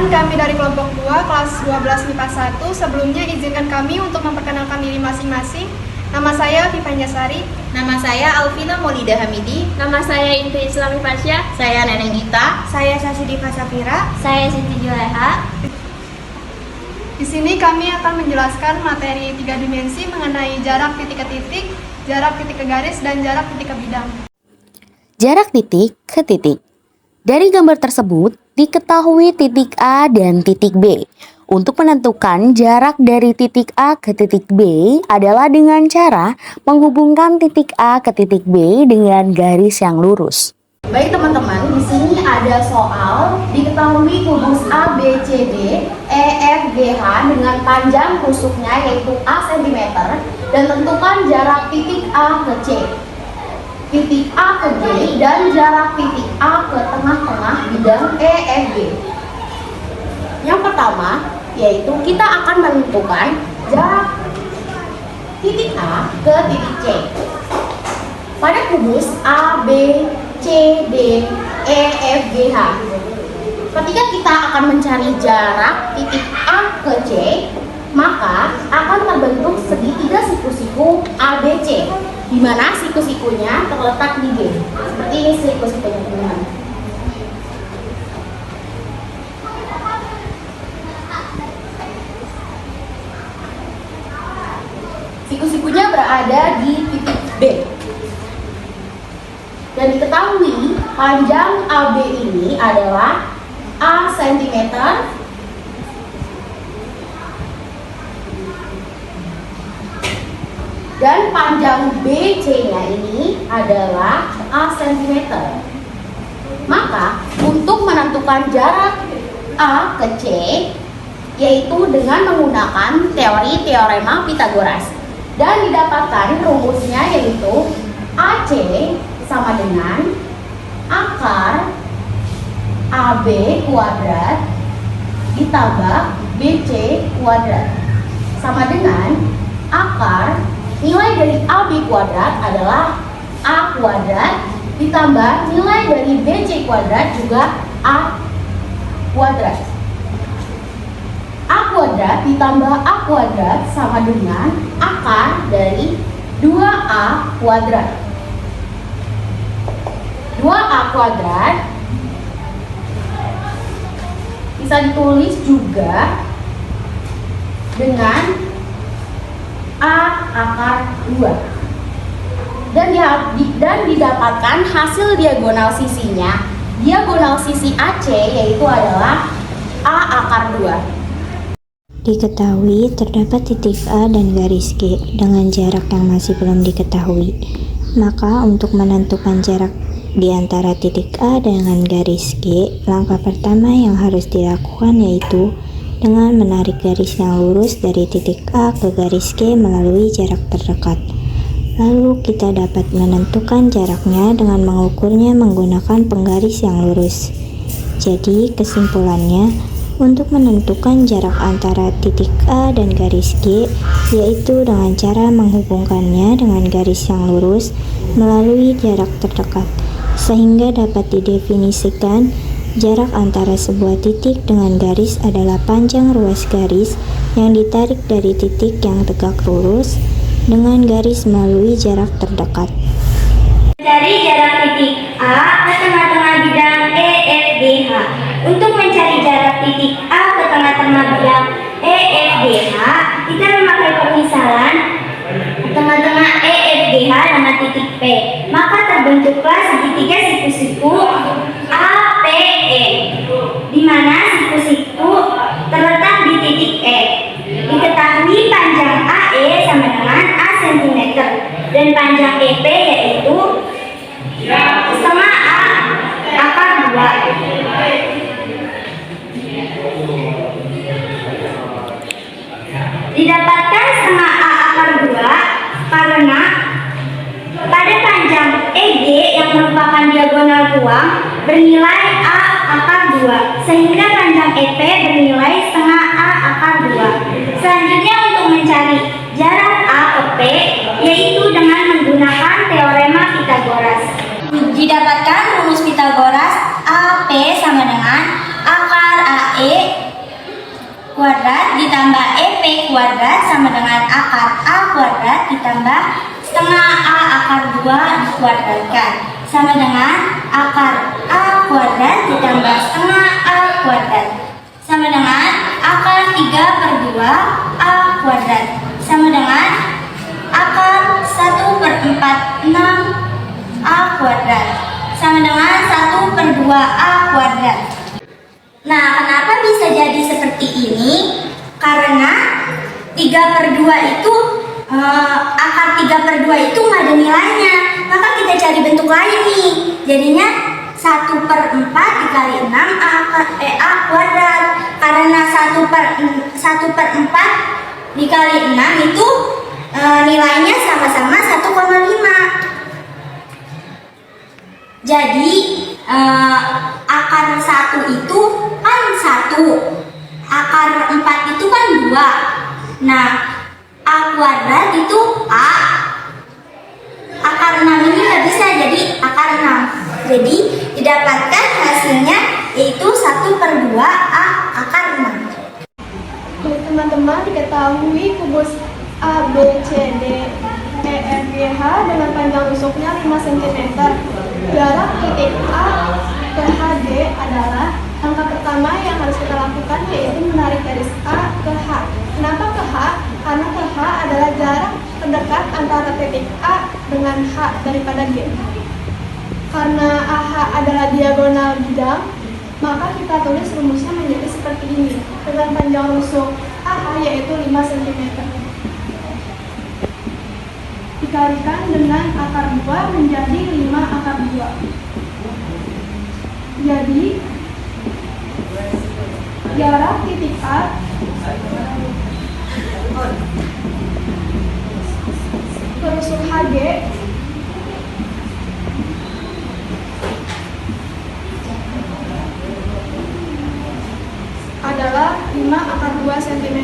kami dari kelompok 2 kelas 12 MIPA 1. Sebelumnya izinkan kami untuk memperkenalkan diri masing-masing. Nama saya Vivanya Sari. Nama saya Alvina Maulida Hamidi. Nama saya Inti Islami Fasya. Saya Neneng Ita. Saya Sasidiva Safira. Saya Siti Juleha. Di sini kami akan menjelaskan materi 3 dimensi mengenai jarak titik ke titik, jarak titik ke garis, dan jarak titik ke bidang. Jarak titik ke titik. Dari gambar tersebut, diketahui titik A dan titik B. Untuk menentukan jarak dari titik A ke titik B adalah dengan cara menghubungkan titik A ke titik B dengan garis yang lurus. Baik teman-teman, di sini ada soal diketahui kubus A, B, C, D, E, F, G, H dengan panjang tusuknya yaitu A cm dan tentukan jarak titik A ke C, titik A ke G, dan jarak titik A ke tengah-tengah bidang E, F, G. Yang pertama, yaitu kita akan menentukan jarak titik A ke titik C. Pada kubus A, B, C, D, E, F, G, H. Ketika kita akan mencari jarak titik A ke C, maka akan terbentuk segitiga siku-siku ABC, di mana siku-sikunya terletak di B. Seperti ini siku-sikunya teman-teman. Siku-sikunya berada di titik B. Dan diketahui panjang AB ini adalah A cm dan panjang BC-nya ini adalah A cm. Maka untuk menentukan jarak A ke C yaitu dengan menggunakan teori teorema Pythagoras dan didapatkan rumusnya yaitu AC sama dengan akar AB kuadrat ditambah BC kuadrat sama dengan akar nilai dari AB kuadrat adalah A kuadrat ditambah nilai dari BC kuadrat juga A kuadrat. A kuadrat ditambah A kuadrat sama dengan akar dari 2A kuadrat. 2A kuadrat bisa ditulis juga dengan A akar 2 dan didapatkan hasil diagonal sisinya. Diagonal sisi AC yaitu adalah A akar 2. Diketahui terdapat titik A dan garis G dengan jarak yang masih belum diketahui. Maka untuk menentukan jarak di antara titik A dengan garis G, langkah pertama yang harus dilakukan yaitu dengan menarik garis yang lurus dari titik A ke garis G melalui jarak terdekat. Lalu kita dapat menentukan jaraknya dengan mengukurnya menggunakan penggaris yang lurus. Jadi kesimpulannya, untuk menentukan jarak antara titik A dan garis G yaitu dengan cara menghubungkannya dengan garis yang lurus melalui jarak terdekat, sehingga dapat didefinisikan jarak antara sebuah titik dengan garis adalah panjang ruas garis yang ditarik dari titik yang tegak lurus dengan garis melalui jarak terdekat. Mencari jarak titik A ke tengah-tengah bidang E, F, G, H. Untuk mencari jarak titik A ke tengah-tengah bidang E, F, G, H, kita memakai permisalan tengah-tengah E, F, G, H dengan titik P. Maka terbentuklah segitiga siku-siku A, P, E, di mana siku-siku terletak di titik E. Diketahui panjang AE sama dengan A cm dan panjang EP yaitu setengah A akar 2. Didapatkan setengah A akar 2 karena pada panjang EG yang merupakan diagonal ruang bernilai A akar 2 sehingga panjang EP bernilai setengah A akar 2. Selanjutnya untuk mencari jarak A ke P yaitu dengan menggunakan teorema Pythagoras. Didapatkan rumus Pythagoras AP sama dengan akar AE ditambah setengah A akar 2 dikuadratkan sama dengan akar A kuadrat ditambah setengah A kuadrat sama dengan akar 3/2 A kuadrat sama dengan akar 1/4 6 A kuadrat sama dengan 1/2 A kuadrat. Nah, kenapa bisa jadi seperti ini? Karena 3/2 itu akar 3/2 itu nggak ada nilainya. Maka kita cari bentuk lain nih. Jadinya 1/4 dikali 6 A kuadrat. Karena 1/4 dikali 6 itu nilainya sama-sama 1,5. Jadi akar 1 itu kan 1, akar 4 itu kan 2. Nah, A kuadrat itu A, akar 6 ini nggak bisa, jadi akar 6. Jadi didapatkan hasilnya yaitu 1/2 A akar 6. Baik teman-teman, diketahui kubus A, B, C, D, E, F, G, H dengan panjang rusuknya 5 cm. Jarak titik A ke HD adalah langkah pertama yang harus kita lakukan, yaitu menarik garis A ke H. Kenapa ke H? Karena ke H adalah jarak terdekat antara titik A dengan H daripada G. Karena AH adalah diagonal bidang, maka kita tulis rumusnya menjadi seperti ini. Dengan panjang rusuk AH yaitu 5 cm. Dikalikan dengan akar 2 menjadi 5 akar 2. Jadi jarak titik A ke rusuk HG adalah 5 akar 2 cm.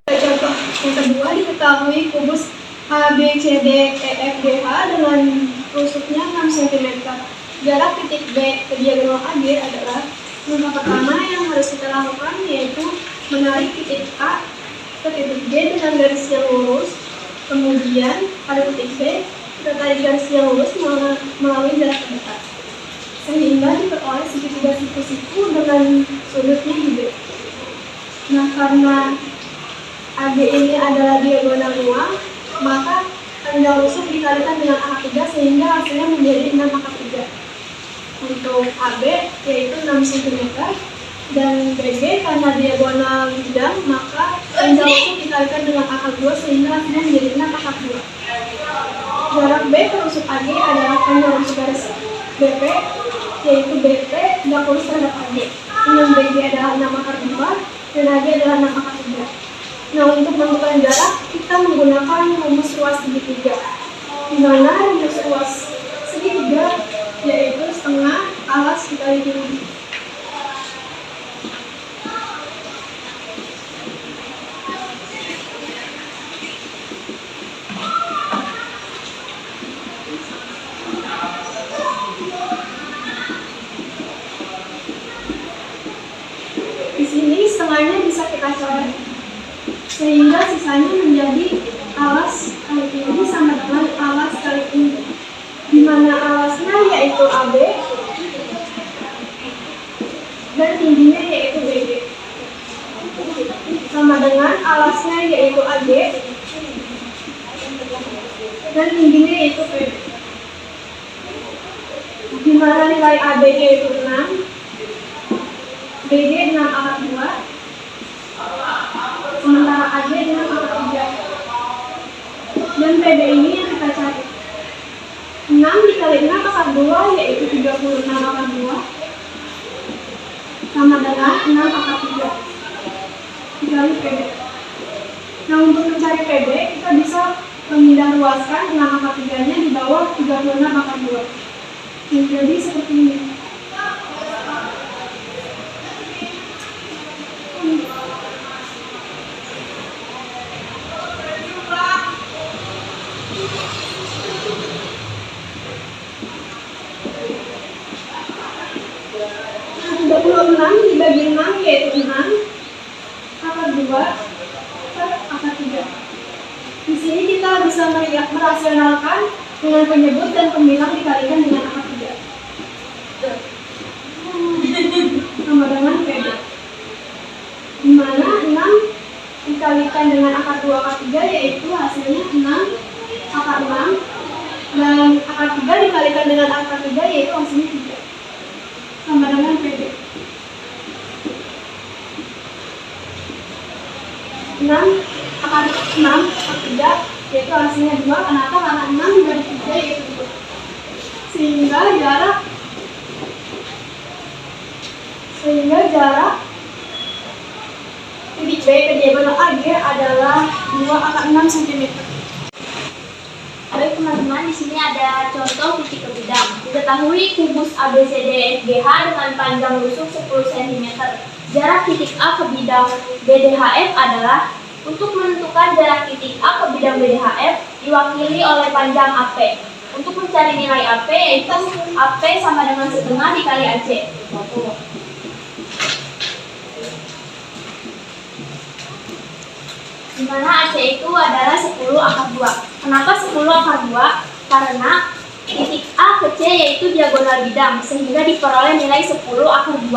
Contoh yang kedua, diketahui kubus A, B, C, D, E, F, G, H dengan rusuknya 6 cm. Jarak titik B ke diagonal AG adalah langkah pertama yang harus kita lakukan, yaitu menarik titik A ke titik G dengan garis yang lurus. Kemudian pada titik B kita tarik garis yang lurus melalui jarak terdekat, sehingga diperoleh segitiga siku-siku dengan sudutnya di B. Nah, karena AG ini adalah diagonal ruang, maka panjang rusuk dikalikan dengan akar 3 sehingga hasilnya menjadi 6 akar 3. Untuk AB yaitu 6 cm dan BG karena diagonal bidang, maka panjang rusuk dikalikan dengan akar 2 sehingga hasilnya menjadi 6 akar 2. Jarak B ke rusuk AG adalah panjang rusuk garis BP yaitu BP tidak lurus terhadap AG. Dengan BG adalah 6 akar 2 dan AG adalah 6 akar 3. Nah, untuk menentukan jarak, kita menggunakan rumus ruas segitiga, di mana rumus ruas segitiga yaitu setengah alas dikali tinggi. Di sini setengahnya bisa kita coret, sehingga sisanya menjadi alas kali tinggi sama dengan alas kali tinggi, di mana alasnya yaitu AB dan tingginya yaitu BG, sama dengan alasnya yaitu AG dan tingginya yaitu PB, di mana nilai AB yaitu 6, BG 6 akar 2, sementara AG dengan akar 3. Dan PB ini yang kita cari. 6 dikali 6 akar 2 yaitu 36 akar 2 sama dengan 6 akar 3 dikali PB. Nah, untuk mencari PB kita bisa memindah ruaskan 6 akar 3 nya di bawah 36 akar 2. Jadi seperti ini. bisa merasionalkan dengan penyebut dan pembilang dikalikan dengan akar 3. Sama dengan PD. Di mana 6 dikalikan dengan akar 2 akar 3 yaitu hasilnya 6 akar 6, dan akar 3 dikalikan dengan akar 3 yaitu hasilnya 3. Sama dengan PD. 6 akar 6 akar 3 yaitu hasilnya 2. Kenapa? Karena 6 dari 3 yaitu 2. Sehingga jarak titik B ke diagonal AG adalah 2 akar 6 cm. Baik teman-teman, di sini ada contoh titik ke bidang. Diketahui kubus ABCDFGH dengan panjang rusuk 10 cm. Jarak titik A ke bidang BDHF adalah, untuk menentukan jarak titik A ke bidang BDHF diwakili oleh panjang AP. Untuk mencari nilai AP yaitu AP sama dengan setengah dikali AC. Di mana AC itu adalah 10 akar 2. Kenapa 10 akar 2? Karena titik A ke C yaitu diagonal bidang, sehingga diperoleh nilai 10 akar 2.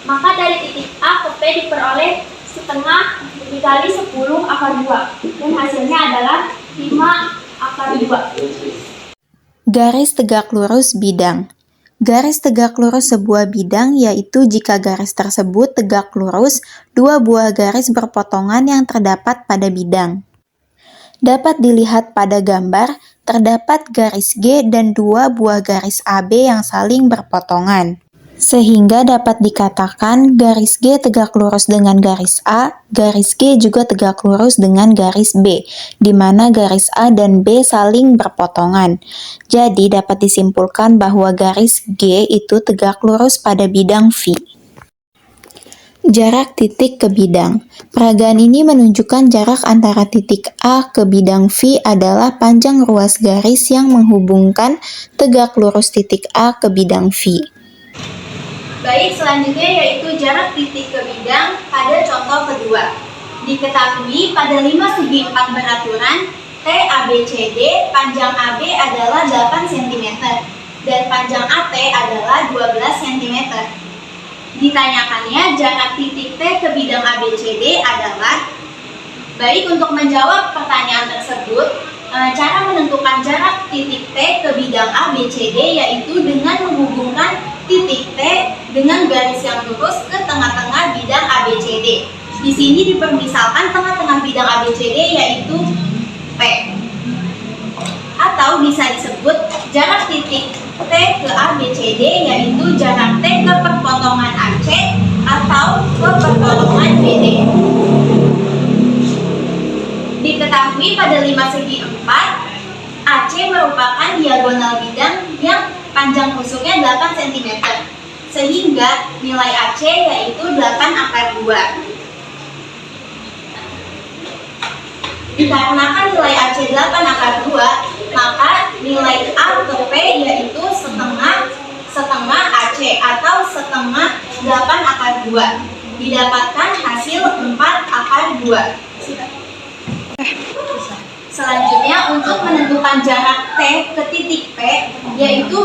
Maka dari titik A ke P diperoleh setengah dikali 10 akar 2. Dan hasilnya adalah 5 akar 2. Garis tegak lurus bidang. Garis tegak lurus sebuah bidang yaitu jika garis tersebut tegak lurus dua buah garis berpotongan yang terdapat pada bidang. Dapat dilihat pada gambar, terdapat garis G dan dua buah garis AB yang saling berpotongan. Sehingga dapat dikatakan garis G tegak lurus dengan garis A, garis G juga tegak lurus dengan garis B, di mana garis A dan B saling berpotongan. Jadi dapat disimpulkan bahwa garis G itu tegak lurus pada bidang V. Jarak titik ke bidang. Peragaan ini menunjukkan jarak antara titik A ke bidang V adalah panjang ruas garis yang menghubungkan tegak lurus titik A ke bidang V. Baik, selanjutnya yaitu jarak titik ke bidang pada contoh kedua. Diketahui pada 5 segi 4 beraturan, TABCD panjang AB adalah 8 cm dan panjang AT adalah 12 cm. Ditanyakannya jarak titik T ke bidang ABCD adalah. Baik, untuk menjawab pertanyaan tersebut, cara menentukan jarak titik T ke bidang ABCD yaitu dengan menghubungkan titik T dengan garis yang lurus ke tengah-tengah bidang ABCD. Di sini dipermisalkan tengah-tengah bidang ABCD yaitu P. Atau bisa disebut jarak titik T ke ABCD yaitu jarak T ke perpotongan AC atau ke perpotongan BD. Diketahui pada 5 segi 4, AC merupakan diagonal bidang yang panjang rusuknya 8 cm, sehingga nilai AC yaitu 8 akar 2. Dikarenakan nilai AC 8 akar 2, maka nilai A ke P yaitu setengah AC atau setengah 8 akar 2. Didapatkan hasil 4 akar 2. Selanjutnya, untuk menentukan jarak T ke titik P, yaitu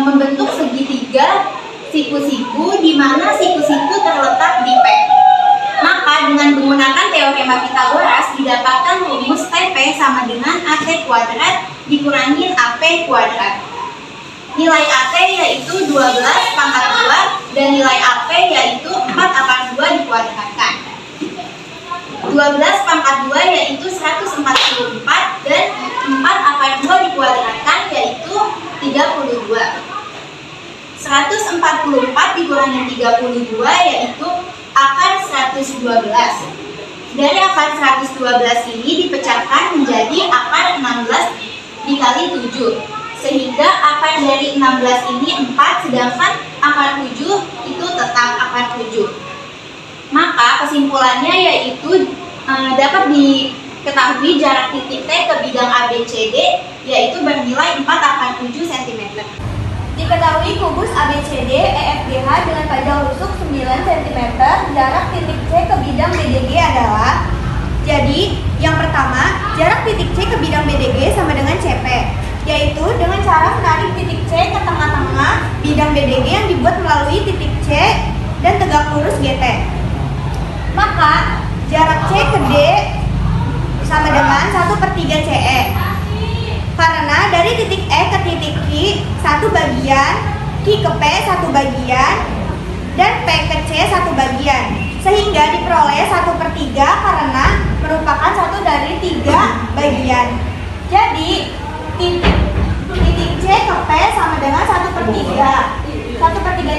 membentuk segitiga siku-siku di mana siku-siku terletak di P. Maka dengan menggunakan teorema Pythagoras didapatkan rumus TP sama dengan AC kuadrat dikurangin AP kuadrat. Nilai AC yaitu 12 pangkat 2 dan nilai AP yaitu 4 akar 2 dikuadratkan. 12 pangkat 2 yaitu 144 dan 4 akar 2 dikuadratkan yaitu 32. 144 dikurangi 32 yaitu akar 112. Dari akar 112 ini dipecahkan menjadi akar 16 dikali 7. Sehingga akar dari 16 ini 4, sedangkan akar 7 itu tetap akar 7. Maka kesimpulannya yaitu dapat diketahui jarak titik T ke bidang ABCD yaitu bernilai 4 akar 7 cm. Diketahui kubus ABCD EFGH dengan panjang rusuk 9 cm, jarak titik C ke bidang BDG adalah. Jadi, yang pertama, jarak titik C ke bidang BDG sama dengan CP, yaitu dengan cara menarik titik C ke tengah-tengah bidang BDG yang dibuat melalui titik C dan tegak lurus GT. Maka jarak C ke D sama dengan 1/3 CE. Karena dari titik E ke titik Q 1 bagian, Q ke P 1 bagian, dan P ke C 1 bagian, sehingga diperoleh 1/3 karena merupakan satu dari 3 bagian. Jadi titik C ke P sama dengan 1/3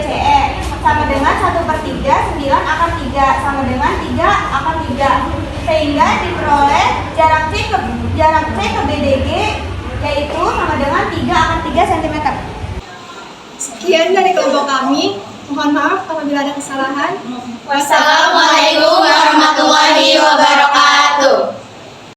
CE sama dengan 1/3 9/3 sama dengan 3/3, sehingga diperoleh jarak C ke BDG yaitu sama dengan 3/3 cm. Sekian dari kelompok kami. Mohon maaf apabila ada kesalahan. Wassalamualaikum